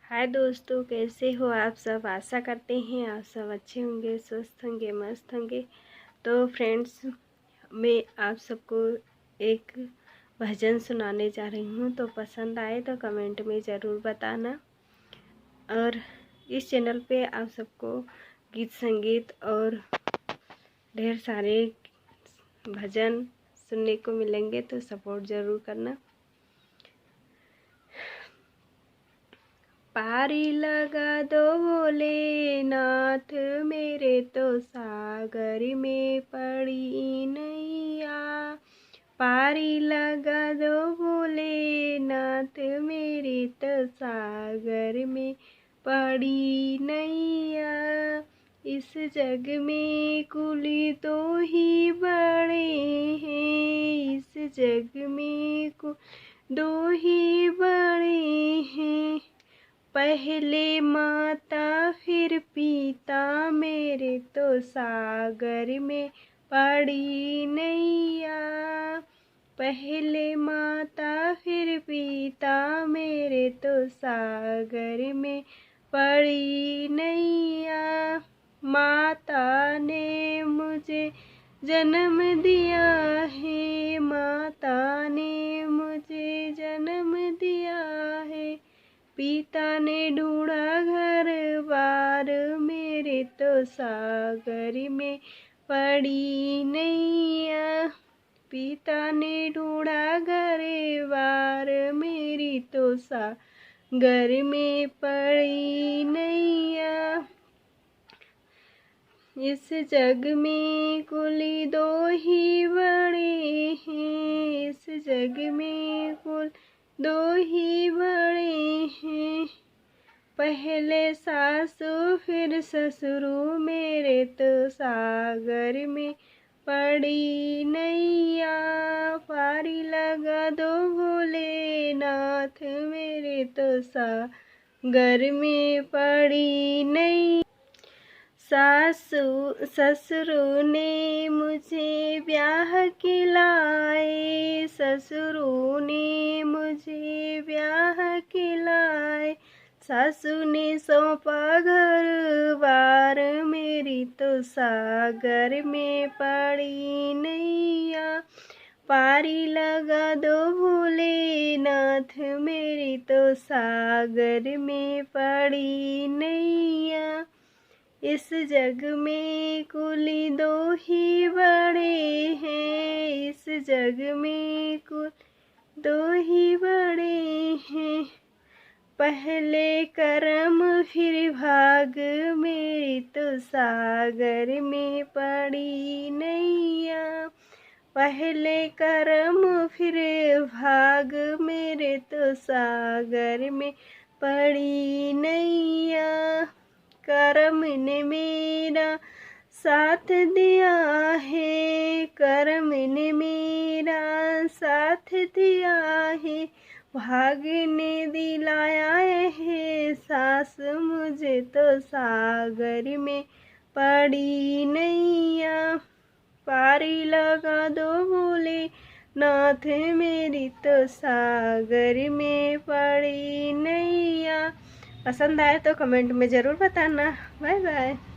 हाय दोस्तों, कैसे हो आप सब। आशा करते हैं आप सब अच्छे होंगे, स्वस्थ होंगे, मस्त होंगे। तो फ्रेंड्स, मैं आप सबको एक भजन सुनाने जा रही हूँ। तो पसंद आए तो कमेंट में ज़रूर बताना। और इस चैनल पे आप सबको गीत संगीत और ढेर सारे भजन सुनने को मिलेंगे, तो सपोर्ट ज़रूर करना। पारी लगा दो भोलेनाथ, मेरे तो सागर में पड़ी नैया। पारी लगा दो भोलेनाथ, मेरे तो सागर में पड़ी नैया। इस जग में कुल दो ही बड़े हैं, इस जग में कुल दो ही बड़े हैं। पहले माता फिर पिता, मेरे तो सागर में पड़ी नैया। पहले माता फिर पिता, मेरे तो सागर में पड़ी नैया। माता ने मुझे जन्म दिया है, माता ने मुझे जन्म दिया है। पिता ने ढूंढा घर बार, मेरे तो सागर में पड़ी नैया। पिता ने ढूंढा घर बार, मेरी तो सागर में पड़ी नैया। इस जग में कुल दो ही बड़े हैं, इस जग में कुल दो ही बड़े हैं। पहले सासू फिर ससुरु, मेरे तो सागर में पड़ी नैया। पारी लगा दो भोलेनाथ, मेरे तो सागर में पड़ी नैया। सासू ससुरु ने मुझे ब्याह के लाए, ससुरु ने मुझे ब्याह के लाए। सासू ने सौंपा घर बार, मेरी तो सागर में पड़ी नैया। पारी लगा दो भोलेनाथ, मेरी तो सागर में पड़ी नैया। इस जग में कुल दो ही बड़े हैं, इस जग में कुल दो ही बड़े हैं। पहले कर्म फिर भाग, मेरी तो सागर में पड़ी नैया। पहले कर्म फिर भाग, मेरे तो सागर में पड़ी नैया। कर्म ने मेरा साथ दिया है, कर्म ने मेरा साथ दिया है। भाग ने दिलाया है सास, मुझे तो सागर में पड़ी नैया। पारी लगा दो भोलेनाथ, मेरी तो सागर में पड़ी नैया। पसंद आए तो कमेंट में ज़रूर बताना। Bye bye.